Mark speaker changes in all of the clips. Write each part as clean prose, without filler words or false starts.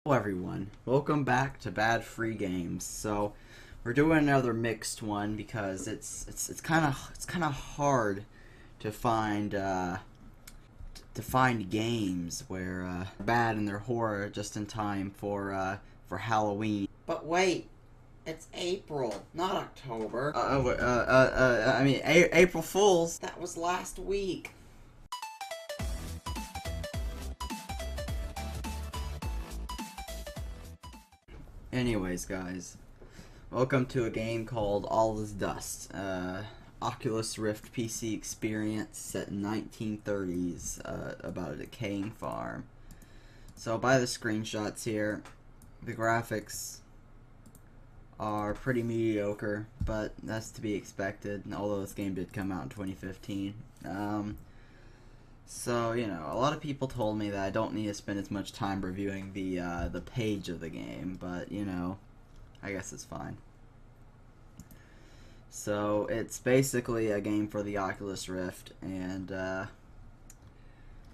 Speaker 1: Hello everyone, welcome back to Bad Free Games. So we're doing another mixed one because it's kind of hard to find games where bad and they're horror just in time for Halloween. But wait, it's April, not October. I mean April Fools. That was last week. Anyways, guys, welcome to a game called All Is Dust. Oculus Rift PC experience set in 1930s about a decaying farm. So by the screenshots here, the graphics are pretty mediocre, but that's to be expected, although this game did come out in 2015. So, you know, a lot of people told me that I don't need to spend as much time reviewing the page of the game, but, you know, I guess it's fine. So, it's basically a game for the Oculus Rift, and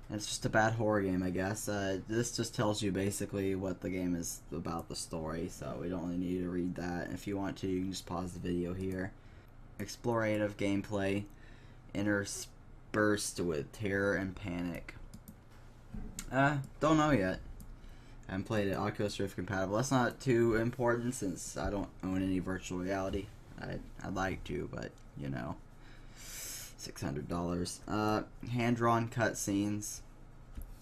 Speaker 1: it's just a bad horror game, I guess. This just tells you basically what the game is about, the story, so we don't really need to read that. If you want to, you can just pause the video here. Explorative gameplay, interspersed with terror and panic. Don't know yet. I haven't played it. Oculus Rift compatible. That's not too important since I don't own any virtual reality. I'd like to, but you know, $600. Hand-drawn cutscenes.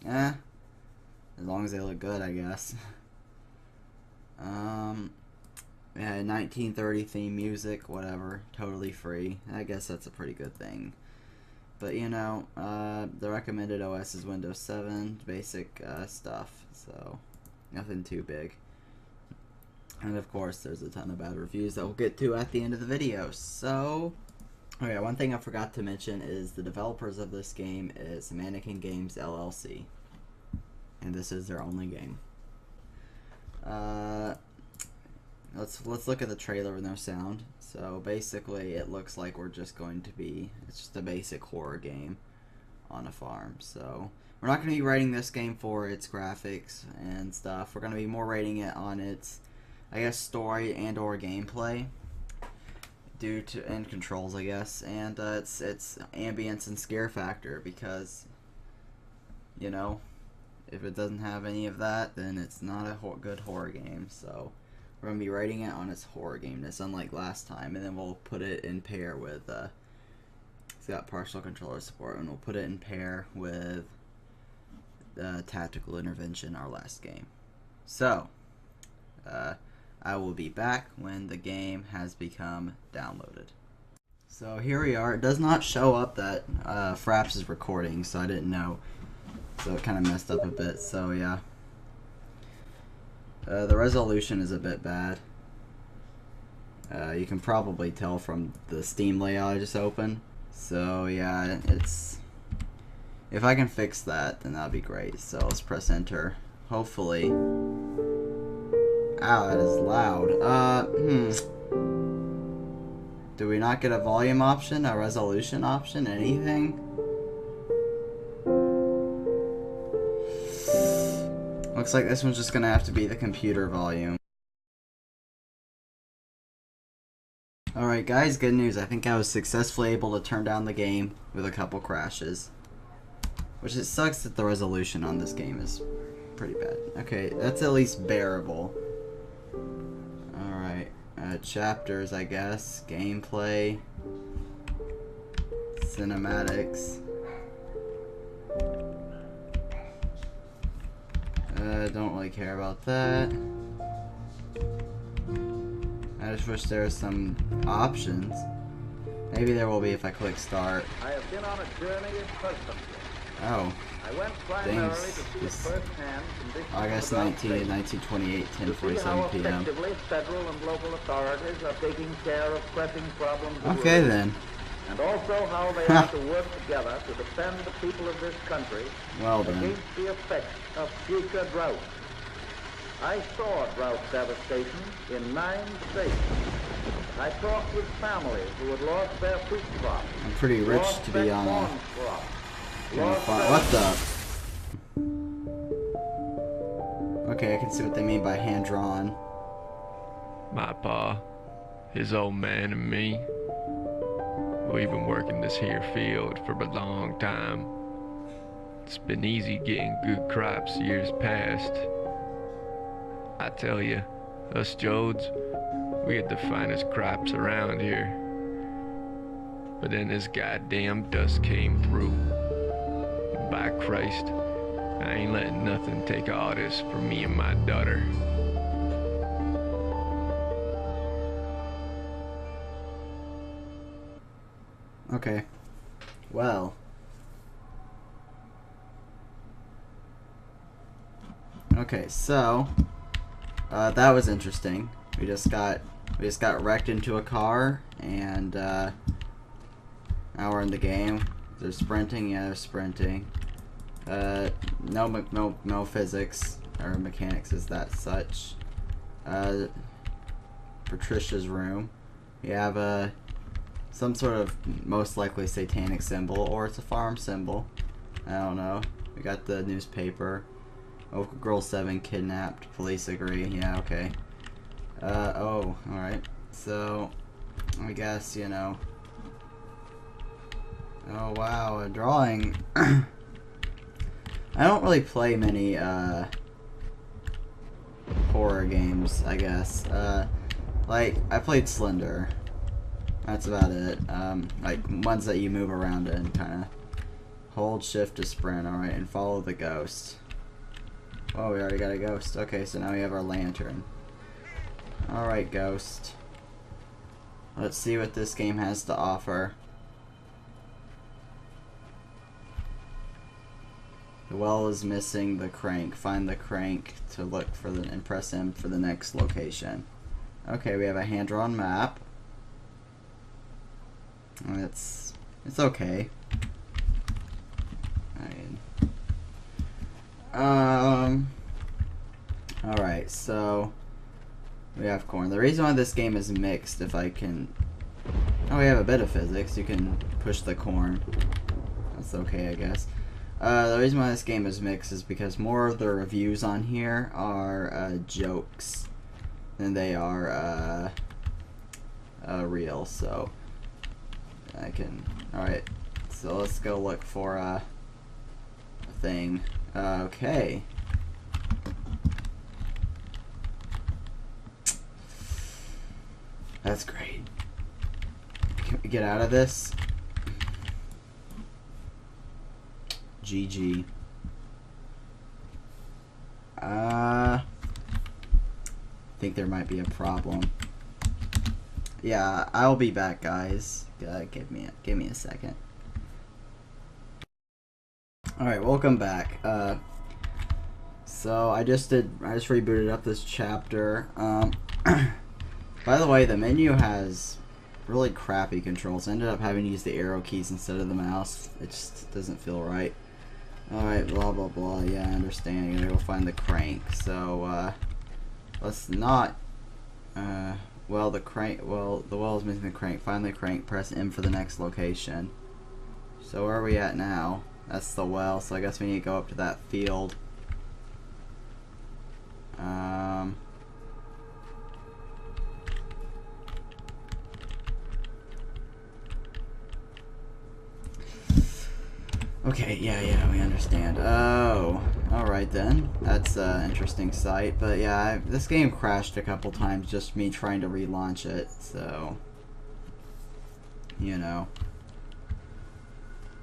Speaker 1: As long as they look good, I guess. Yeah, 1930 theme music, whatever, totally free. I guess that's a pretty good thing. But you know, the recommended OS is Windows 7, basic stuff, so nothing too big. And of course, there's a ton of bad reviews that we'll get to at the end of the video. So, okay, one thing I forgot to mention is the developers of this game is Mannequin Games LLC, and this is their only game. Let's look at the trailer with no sound. So basically, it looks like we're just going to be, it's just a basic horror game on a farm. So we're not going to be rating this game for its graphics and stuff. We're going to be more rating it on its, I guess, story and or gameplay, due to and controls, I guess, and its ambience and scare factor, because, you know, if it doesn't have any of that, then it's not a good horror game. So we're going to be rating it on its horror gameness, unlike last time, and then we'll put it in pair with, it's got partial controller support, and we'll put it in pair with Tactical Intervention, our last game. So, I will be back when the game has become downloaded. So here we are. It does not show up that Fraps is recording, so I didn't know. So it kind of messed up a bit, so yeah. The resolution is a bit bad. You can probably tell from the Steam layout I just opened. So yeah, it's... if I can fix that, then that'd be great. So let's press enter. Hopefully... ow, that is loud. Do we not get a volume option, a resolution option, anything? Looks like this one's just gonna have to be the computer volume. Alright guys, good news. I think I was successfully able to turn down the game with a couple crashes. Which it sucks that the resolution on this game is pretty bad. Okay, that's at least bearable. Alright, chapters, I guess. Gameplay. Cinematics. Don't really care about that. I just wish there was some options. Maybe there will be if I click start.
Speaker 2: I have been on a journey of perspective.
Speaker 1: Oh.
Speaker 2: I went primarily to see firsthand conditions
Speaker 1: August
Speaker 2: of
Speaker 1: 19, 1928, 10:47 p.m.
Speaker 2: effectively federal and local authorities are taking care of pressing problems.
Speaker 1: Okay then.
Speaker 2: And also how they have to work together to defend the people of this country against the effects of future drought. I saw drought devastation in 9 states. I talked with families who had lost their fruit crops.
Speaker 1: I'm pretty rich to be on a farm. What the? Okay, I can see what they mean by hand-drawn.
Speaker 3: My pa, his old man and me, we've been working this here field for a long time. It's been easy getting good crops years past. I tell you, us Jodes, we had the finest crops around here. But then this goddamn dust came through. By Christ, I ain't letting nothing take all this from me and my daughter.
Speaker 1: Okay. Well. Okay, so that was interesting. We just got wrecked into a car, and now we're in the game. They're sprinting. Yeah, they're sprinting. No physics or mechanics is that such. Patricia's room. We have some sort of most likely satanic symbol, or it's a farm symbol. I don't know. We got the newspaper. Oh, girl 7 kidnapped. Police agree. Yeah, okay. Oh, alright. So, I guess, you know. Oh, wow, a drawing. I don't really play many, horror games, I guess. Like, I played Slender. That's about it. Like, ones that you move around in, kinda. Hold shift to sprint, alright, and follow the ghost. Oh, we already got a ghost. Okay, so now we have our lantern. Alright, ghost. Let's see what this game has to offer. The well is missing the crank. Find the crank to look for the and press M for the next location. Okay, we have a hand-drawn map. It's okay. Alright, so we have corn. The reason why this game is mixed, if I can... Oh, we have a bit of physics. You can push the corn. That's okay, I guess. The reason why this game is mixed is because more of the reviews on here are jokes than they are real, so I can... Alright, so let's go look for a thing. Okay. That's great. Can we get out of this? GG. Think there might be a problem. Yeah, I'll be back, guys. Give me a second. Alright, welcome back. So I just rebooted up this chapter. By the way, the menu has really crappy controls. I ended up having to use the arrow keys instead of the mouse. It just doesn't feel right. Alright, blah blah blah. Yeah, I understand. You gotta go find the crank. So, let's not... well, the well is missing the crank. Find the crank, press M for the next location. So where are we at now? That's the well, so I guess we need to go up to that field. Okay, yeah, we understand. Oh, alright then. That's an interesting sight. But yeah, this game crashed a couple times, just me trying to relaunch it, so... You know.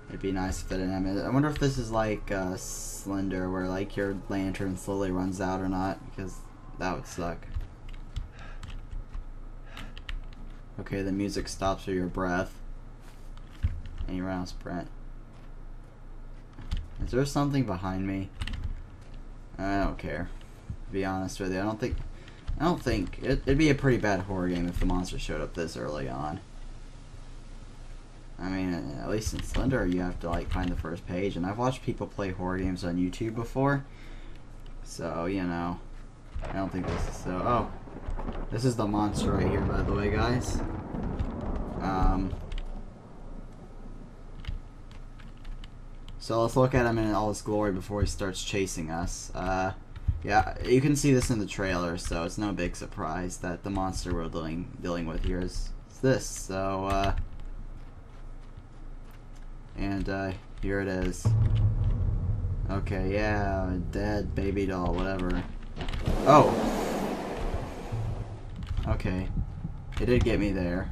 Speaker 1: It'd be nice if it didn't happen. I wonder if this is like Slender, where like your lantern slowly runs out or not, because that would suck. Okay, the music stops for your breath. And you run out sprint. Is there something behind me? I don't care. To be honest with you, I don't think it'd be a pretty bad horror game if the monster showed up this early on. I mean, at least in Slender, you have to like find the first page, and I've watched people play horror games on YouTube before, so you know, I don't think this is so. Oh, this is the monster right here, by the way, guys. So let's look at him in all his glory before he starts chasing us. Yeah, you can see this in the trailer, so it's no big surprise that the monster we're dealing with here is this. So, and here it is. Okay, yeah, dead baby doll, whatever. Oh! Okay. It did get me there.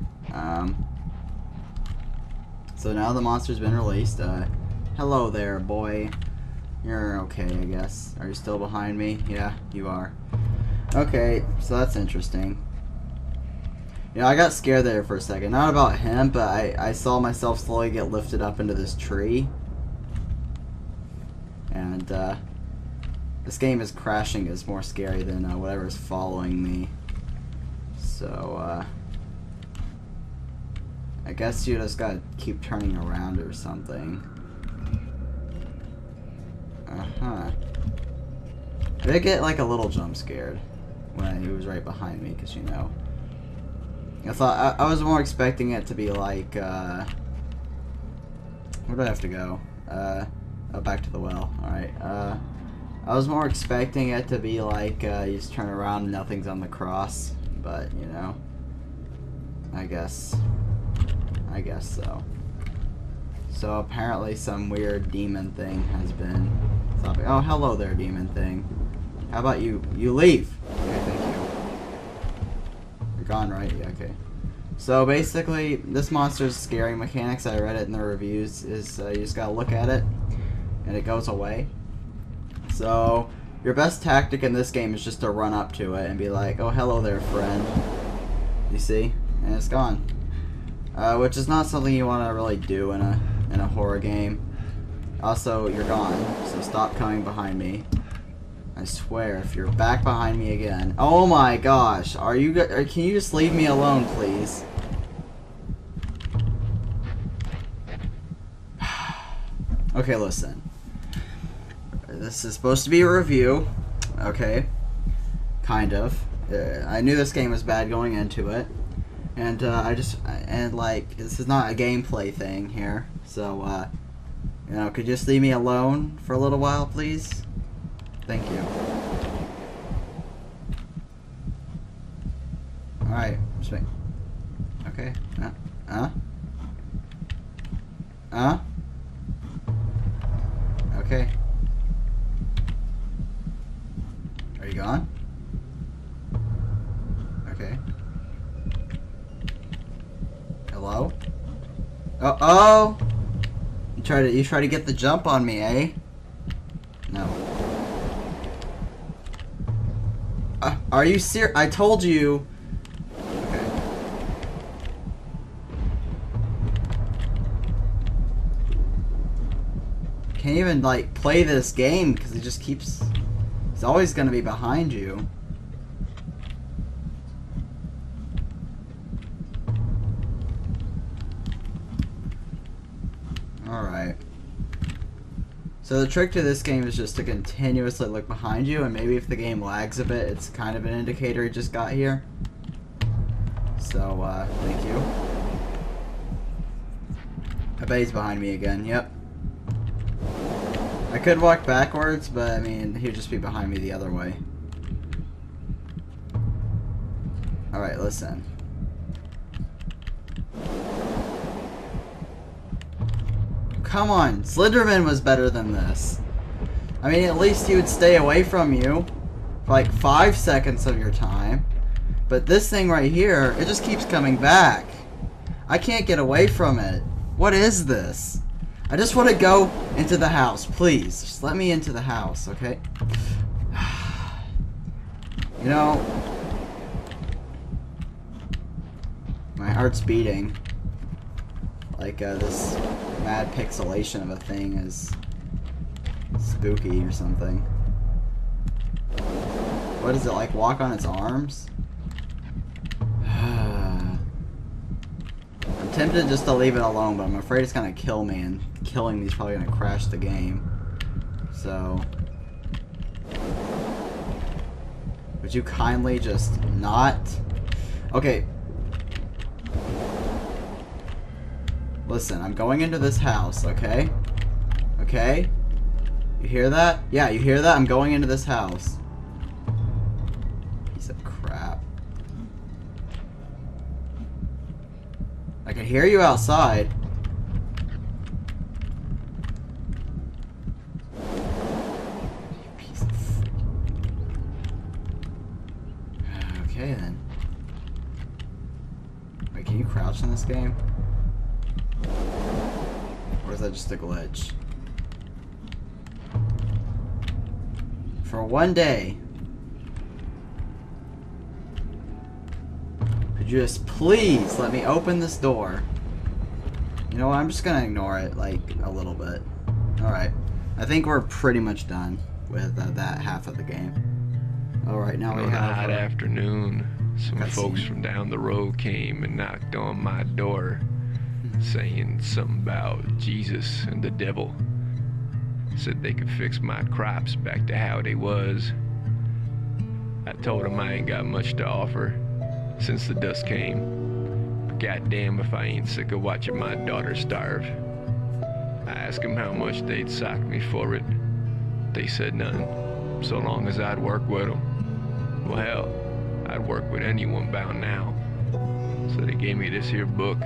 Speaker 1: So now the monster's been released. Hello there, boy. You're okay, I guess. Are you still behind me? Yeah, you are. Okay, so that's interesting. You know, I got scared there for a second. Not about him, but I saw myself slowly get lifted up into this tree. And, this game is crashing is more scary than whatever is following me. So, I guess you just gotta keep turning around or something. Uh-huh. I did get like a little jump scared when he was right behind me, because you know. I thought I was more expecting it to be like where do I have to go? Oh, back to the well. Alright. I was more expecting it to be like you just turn around and nothing's on the cross, but you know. I guess so. So apparently some weird demon thing has been stopping. Oh, hello there, demon thing. How about you leave? Okay, thank you. You're gone, right? Yeah, okay. So basically, this monster's scary mechanics, I read it in the reviews, is you just gotta look at it, and it goes away. So, your best tactic in this game is just to run up to it and be like, oh, hello there, friend. You see? And it's gone. Which is not something you want to really do in a horror game. Also, you're gone, so stop coming behind me. I swear, if you're back behind me again. Oh my gosh, can you just leave me alone, please? Okay, listen. This is supposed to be a review, okay? Kind of. I knew this game was bad going into it. And, like, this is not a gameplay thing here. So, you know, could you just leave me alone for a little while, please? Thank you. Alright, just wait. Okay. Okay. Are you gone? Okay. Hello? Uh-oh! You try to get the jump on me, eh? No. Are you serious? I told you. Okay. Can't even like play this game because he just keeps. He's always gonna be behind you. Alright. So the trick to this game is just to continuously look behind you, and maybe if the game lags a bit, it's kind of an indicator you just got here. So, thank you. I bet he's behind me again, yep. I could walk backwards, but I mean, he'd just be behind me the other way. Alright, listen. Come on, Slenderman was better than this. I mean, at least he would stay away from you for like 5 seconds of your time. But this thing right here, it just keeps coming back. I can't get away from it. What is this? I just want to go into the house, please. Just let me into the house, okay? You know, my heart's beating. Like, this mad pixelation of a thing is spooky or something. What is it, like walk on its arms? I'm tempted just to leave it alone, but I'm afraid it's gonna kill me, and killing me is probably gonna crash the game. So, would you kindly just not? Okay. Listen, I'm going into this house, okay? Okay? You hear that? Yeah, you hear that? I'm going into this house. Piece of crap. I can hear you outside. You piece of freak. Okay then. Wait, can you crouch in this game? Or is that just a glitch? For one day. Could you just please let me open this door? You know what? I'm just gonna ignore it, like, a little bit. Alright. I think we're pretty much done with that half of the game. Alright, now we have...
Speaker 3: On a hot afternoon, some folks
Speaker 1: cutscene.
Speaker 3: from down the road came and knocked on my door, saying something about Jesus and the devil. Said they could fix my crops back to how they was. I told them I ain't got much to offer since the dust came. But goddamn if I ain't sick of watching my daughter starve. I asked them how much they'd sock me for it. They said none, so long as I'd work with them. Well, hell, I'd work with anyone bound now. So they gave me this here book,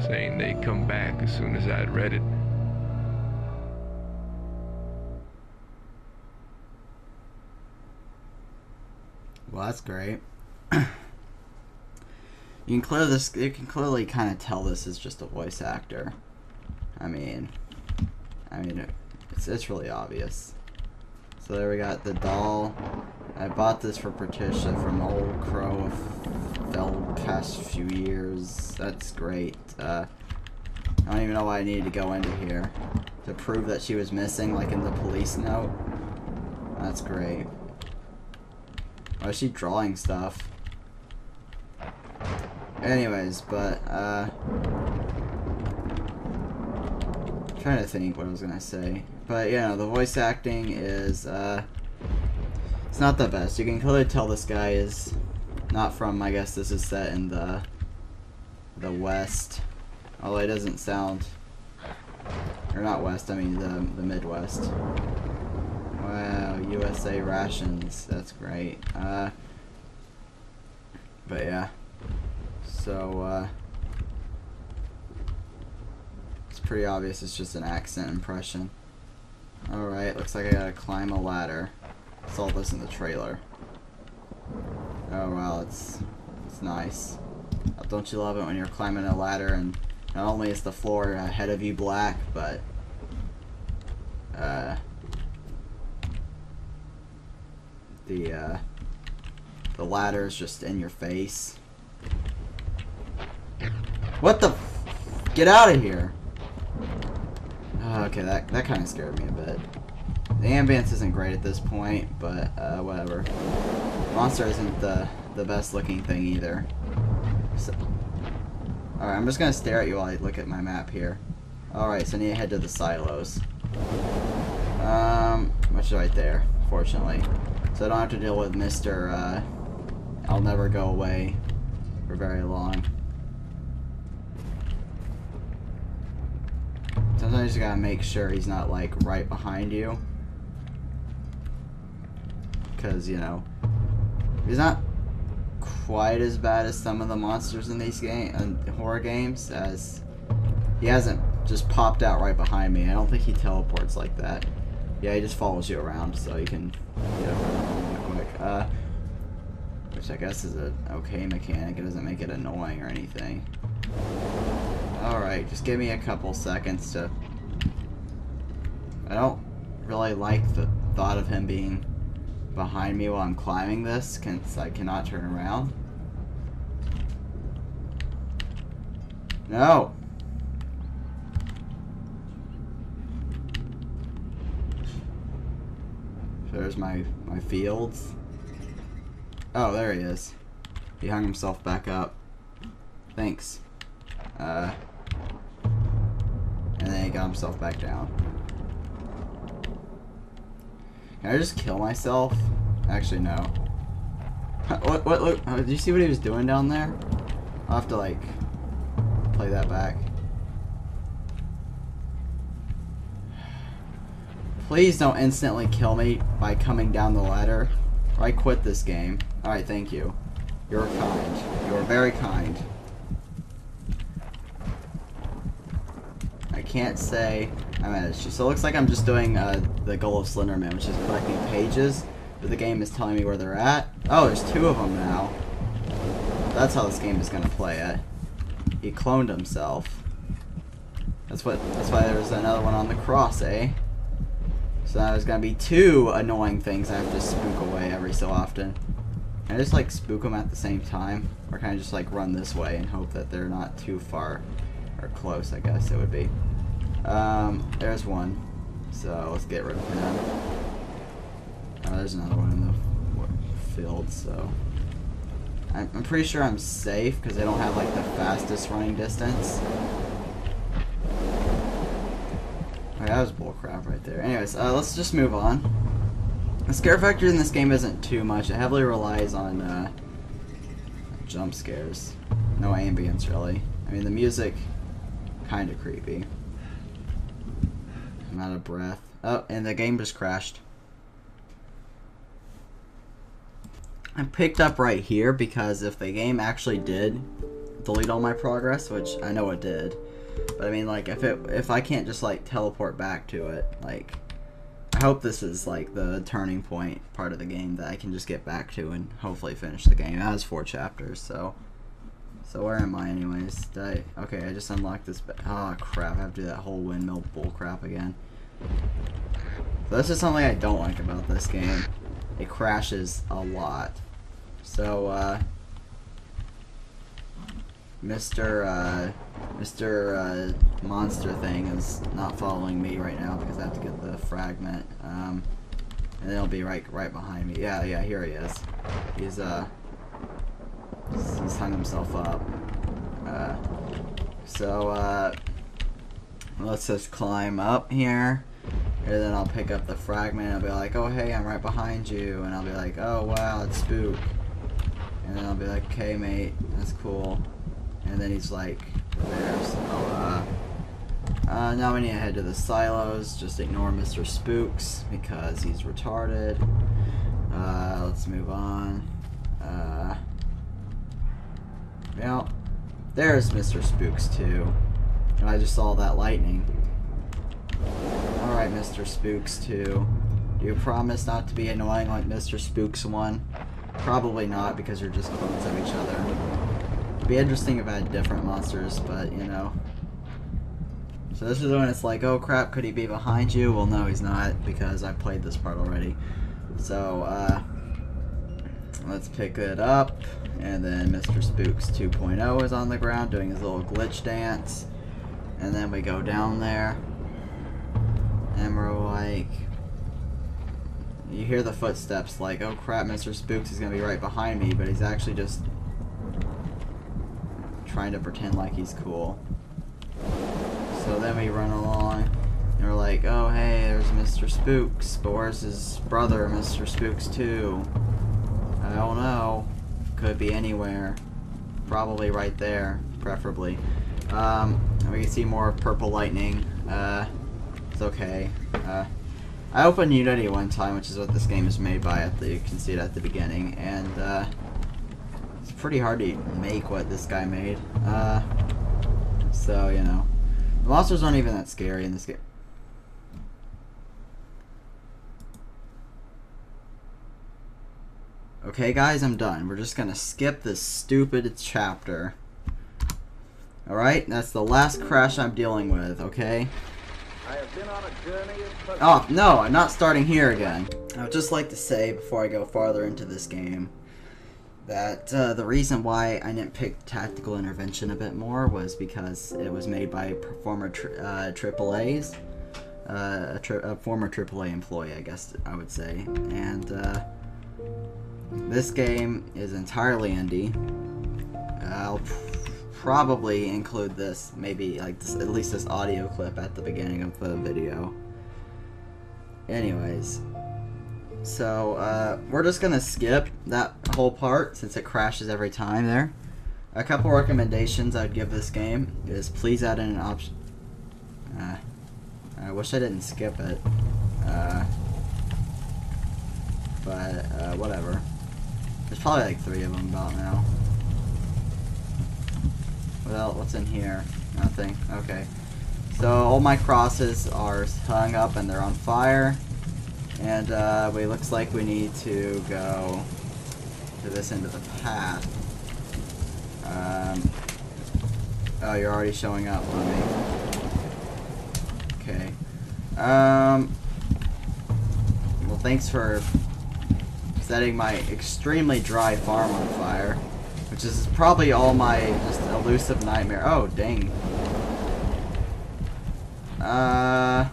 Speaker 3: saying they'd come back as soon as I'd read it.
Speaker 1: Well, that's great. You can clearly kind of tell this is just a voice actor. I mean, it's really obvious. So there we got the doll. I bought this for Patricia from Old Crow fell past few years. That's great. I don't even know why I needed to go into here to prove that she was missing, like in the police note. That's great. Why is she drawing stuff? Anyways, but, trying to think what I was gonna say. But, you know, the voice acting is, it's not the best. You can clearly tell this guy is not from, I guess this is set in the West. Although it doesn't sound, or not West, I mean the Midwest. Wow, USA rations. That's great. But yeah. So, it's pretty obvious it's just an accent impression. Alright, looks like I gotta climb a ladder. It's all this in the trailer. Oh wow, it's nice. Don't you love it when you're climbing a ladder and not only is the floor ahead of you black, but the ladder is just in your face. What the f— get out of here! Oh, okay, that kind of scared me a bit. The ambience isn't great at this point, but whatever. Monster isn't the best looking thing either. So, alright, I'm just gonna stare at you while I look at my map here. Alright, so I need to head to the silos. Which is right there, fortunately. So I don't have to deal with Mr. I'll never go away for very long. Sometimes you just gotta make sure he's not, like, right behind you. Because, you know, he's not quite as bad as some of the monsters in these horror games, as he hasn't just popped out right behind me. I don't think he teleports like that. Yeah, he just follows you around, so you can get over him real quick. Which I guess is a okay mechanic. It doesn't make it annoying or anything. Alright, just give me a couple seconds to... I don't really like the thought of him being behind me while I'm climbing this, since I cannot turn around. No! There's my fields. Oh, there he is. He hung himself back up. Thanks. And then he got himself back down. Can I just kill myself? Actually, no. What, look, did you see what he was doing down there? I'll have to, like, play that back. Please don't instantly kill me by coming down the ladder. or I quit this game. Alright, thank you. You're kind. You're very kind. I can't say I'm at issue. So it looks like I'm just doing the goal of Slenderman, which is collecting pages, but the game is telling me where they're at. Oh, there's 2 of them now. That's how this game is gonna play it. He cloned himself. That's why there's another one on the cross, eh? So now there's gonna be 2 annoying things I have to spook away every so often. Can I just like spook them at the same time? Or can I just like run this way and hope that they're not too far or close, I guess it would be. There's one. So let's get rid of him. There's another one in the field, so I'm pretty sure I'm safe because they don't have like the fastest running distance. Okay, that was bullcrap right there. Anyways, let's just move on. The scare factor in this game isn't too much. It heavily relies on jump scares. No ambience, really. I mean, the music, kind of creepy. I'm out of breath. Oh, and the game just crashed. I picked up right here because if the game actually did delete all my progress, which I know it did, but I mean, like, if I can't just like teleport back to it, like, I hope this is like the turning point part of the game that I can just get back to and hopefully finish the game. It has 4 chapters, so where am I anyways? Okay, I just unlocked this. Oh crap! I have to do that whole windmill bull crap again. So this is something I don't like about this game. It crashes a lot. So Mr. Monster thing is not following me right now because I have to get the fragment. And then he'll be right behind me. Yeah, here he is. He's hung himself up. Let's just climb up here. And then I'll pick up the fragment and I'll be like, oh hey, I'm right behind you. And I'll be like, oh wow, it's Spook. And then I'll be like, okay mate, that's cool. And then he's like, there. So, now we need to head to the silos. Just ignore Mr. Spooks because he's retarded. Let's move on. Well, there's Mr. Spooks too. And I just saw that lightning. Alright, Mr. Spooks 2. Do you promise not to be annoying like Mr. Spooks 1? Probably not, because you're just clones of each other. It'd be interesting if I had different monsters, but, you know. So this is when it's like, oh crap, could he be behind you? Well, no, he's not, because I've played this part already. So, let's pick it up. And then Mr. Spooks 2.0 is on the ground doing his little glitch dance. And then we go down there. And we're like, you hear the footsteps like, oh crap, Mr. Spooks is going to be right behind me, but he's actually just trying to pretend like he's cool. So then we run along, and we're like, oh hey, there's Mr. Spooks, but where's his brother, Mr. Spooks 2? I don't know. Could be anywhere. Probably right there, preferably. We can see more purple lightning. It's okay. I opened Unity one time, which is what this game is made by. You can see it at the beginning, and it's pretty hard to make what this guy made. So you know, the monsters aren't even that scary in this game. Okay, guys, I'm done. We're just gonna skip this stupid chapter. Alright, that's the last crash I'm dealing with, okay?
Speaker 2: I have been on a journey of...
Speaker 1: Oh, no, I'm not starting here again. I would just like to say, before I go farther into this game, that the reason why I didn't pick Tactical Intervention a bit more was because it was made by former AAAs. A former AAA employee, I guess I would say. And this game is entirely indie. I'll probably include this, maybe like this, at least this audio clip at the beginning of the video. Anyways, so we're just gonna skip that whole part since it crashes every time there. A couple recommendations I'd give this game is please add in an option. I wish I didn't skip it. but whatever. There's probably like 3 of them about now. Well, what's in here? Nothing. Okay. So all my crosses are hung up and they're on fire. And it looks like we need to go to this end of the path. Oh, you're already showing up on me. Okay. Well, thanks for setting my extremely dry farm on fire, which is probably all my just elusive nightmare. Oh, dang. I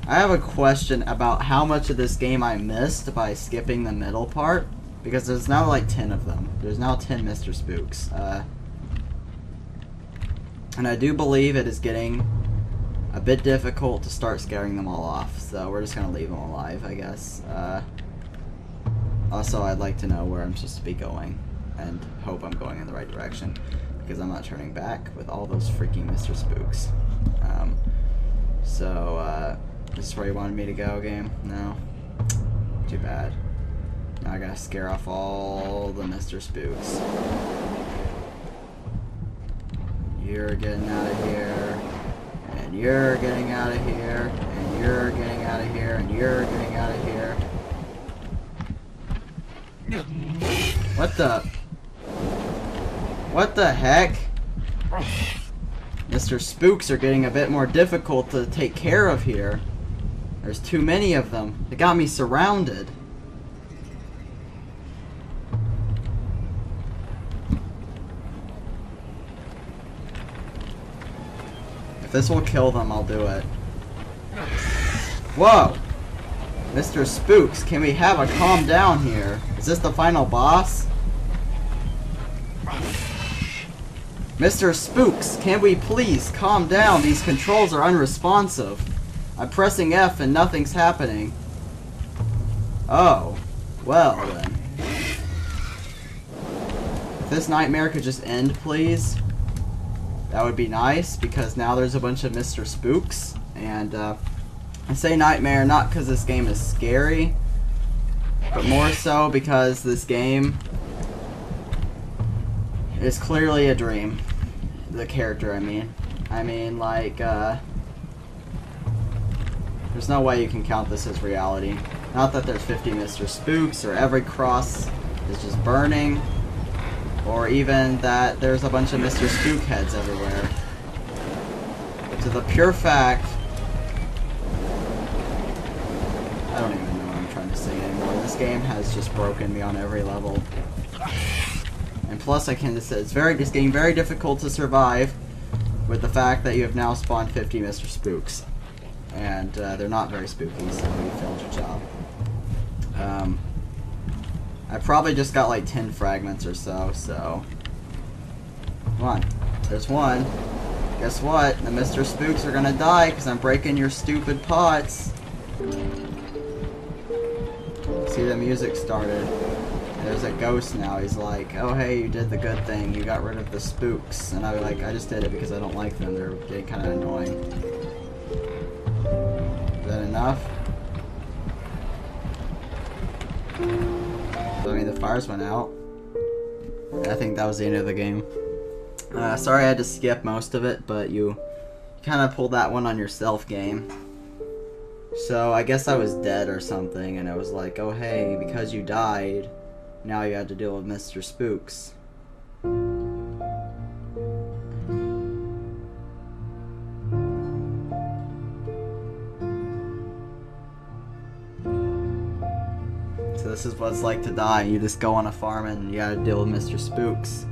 Speaker 1: have a question about how much of this game I missed by skipping the middle part, because there's now like 10 of them. There's now 10 Mr. Spooks. And I do believe it is getting a bit difficult to start scaring them all off, so we're just gonna leave them alive, I guess. Also, I'd like to know where I'm supposed to be going, and hope I'm going in the right direction, because I'm not turning back with all those freaking Mr. Spooks. This is where you wanted me to go, game? No? Too bad. Now I gotta scare off all the Mr. Spooks. You're getting out of here, and you're getting out of here, and you're getting out of here, and you're getting out of here. What the heck? Mr. Spooks are getting a bit more difficult to take care of here. There's too many of them. They got me surrounded. If this will kill them, I'll do it. Whoa! Mr. Spooks, can we have a calm down here? Is this the final boss? Mr. Spooks, can we please calm down? These controls are unresponsive. I'm pressing F and nothing's happening. Oh. Well, then. If this nightmare could just end, please, that would be nice, because now there's a bunch of Mr. Spooks. And, I say nightmare not because this game is scary, but more so because this game is clearly a dream. The character, I mean. Like, there's no way you can count this as reality. Not that there's 50 Mr. Spooks, or every cross is just burning, or even that there's a bunch of Mr. Spook heads everywhere. But to the pure fact, I don't even know what I'm trying to say anymore. This game has just broken me on every level. And plus, I can just say it's getting very difficult to survive with the fact that you have now spawned 50 Mr. Spooks. And they're not very spooky, so you failed your job. I probably just got like 10 fragments or so, so... Come on. There's one. Guess what? The Mr. Spooks are gonna die because I'm breaking your stupid pots. See, the music started. There's a ghost now. He's like, oh hey, you did the good thing. You got rid of the spooks. And I was like, I just did it because I don't like them. They're getting kind of annoying. Is that enough? So, I mean, the fires went out. I think that was the end of the game. Sorry I had to skip most of it, but you kind of pulled that one on yourself, game. So I guess I was dead or something, and it was like, oh hey, because you died, now you had to deal with Mr. Spooks. So this is what it's like to die. You just go on a farm and you gotta deal with Mr. Spooks.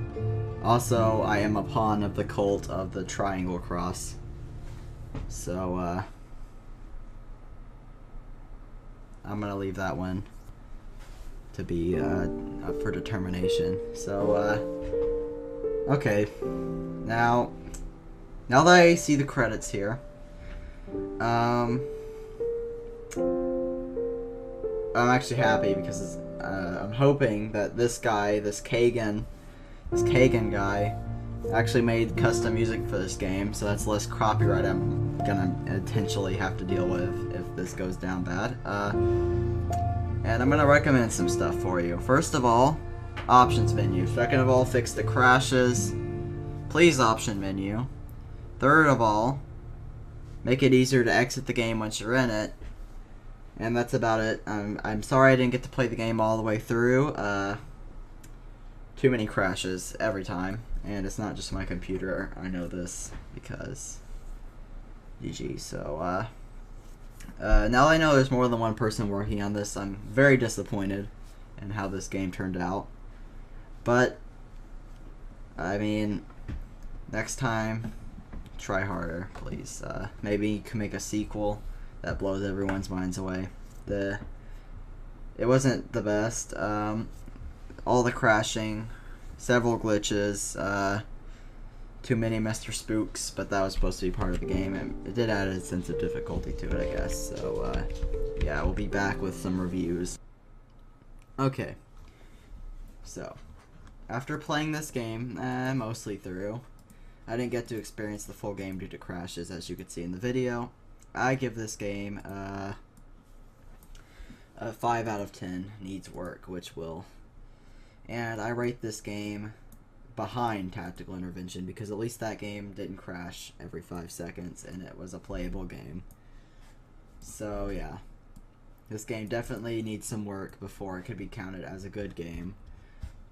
Speaker 1: Also, I am a pawn of the cult of the Triangle Cross. So, I'm gonna leave that one to be up for determination. So, okay. Now that I see the credits here, I'm actually happy because I'm hoping that this guy, this Kagan guy, actually made custom music for this game, so that's less copyright I'm gonna potentially have to deal with if this goes down bad. And I'm going to recommend some stuff for you. First of all, options menu. Second of all, fix the crashes. Please option menu. Third of all, make it easier to exit the game once you're in it. And that's about it. I'm sorry I didn't get to play the game all the way through. Too many crashes every time. And it's not just my computer. I know this because GG. So, now I know there's more than one person working on this. I'm very disappointed in how this game turned out. But, I mean, next time, try harder, please. Maybe you can make a sequel that blows everyone's minds away. It wasn't the best. All the crashing, several glitches, too many Mr. Spooks, but that was supposed to be part of the game, and it did add a sense of difficulty to it, I guess. So, yeah, we'll be back with some reviews. Okay. So, after playing this game, mostly through, I didn't get to experience the full game due to crashes, as you could see in the video. I give this game a 5 out of 10. Needs work, which will. And I rate this game behind Tactical Intervention because at least that game didn't crash every 5 seconds and it was a playable game. So yeah, this game definitely needs some work before it could be counted as a good game.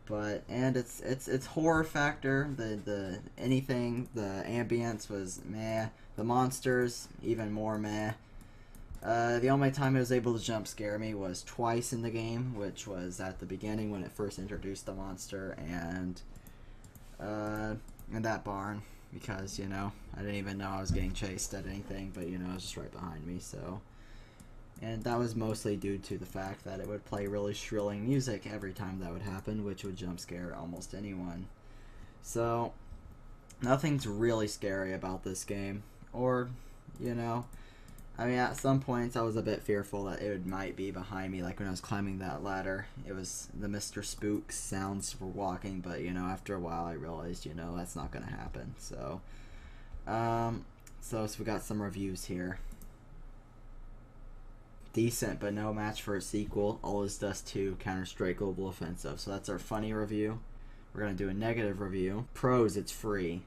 Speaker 1: But its horror factor, the ambience was meh. The monsters even more meh. The only time it was able to jump scare me was twice in the game, which was at the beginning when it first introduced the monster, and in that barn, because, you know, I didn't even know I was getting chased at anything, but, you know, it was just right behind me, so. And that was mostly due to the fact that it would play really shrilling music every time that would happen, which would jump scare almost anyone. So, nothing's really scary about this game, or, you know, I mean, at some points I was a bit fearful that it might be behind me, like when I was climbing that ladder. It was the Mr. Spooks sounds for walking, but, you know, after a while I realized, you know, that's not going to happen. So, so we got some reviews here. Decent, but no match for a sequel. All Is Dust 2, Counter-Strike Global Offensive. So that's our funny review. We're going to do a negative review. Pros, it's free.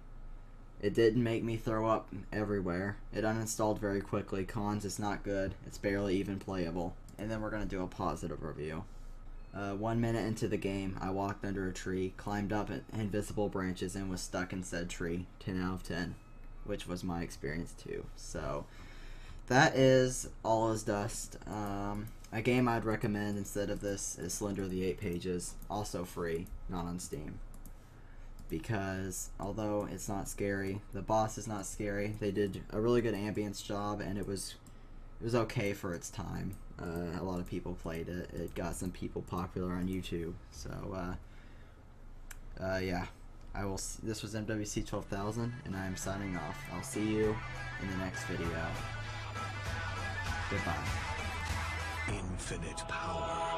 Speaker 1: It didn't make me throw up everywhere. It uninstalled very quickly. Cons, it's not good. It's barely even playable. And then we're going to do a positive review. 1 minute into the game, I walked under a tree, climbed up invisible branches, and was stuck in said tree. 10 out of 10. Which was my experience too. So, that is All Is Dust. A game I'd recommend instead of this is Slender the 8 Pages. Also free, not on Steam. Because although it's not scary, the boss is not scary. They did a really good ambience job, and it was okay for its time. A lot of people played it. It got some people popular on YouTube. So yeah, this was MWC 12,000, and I am signing off. I'll see you in the next video. Goodbye.
Speaker 4: Infinite power.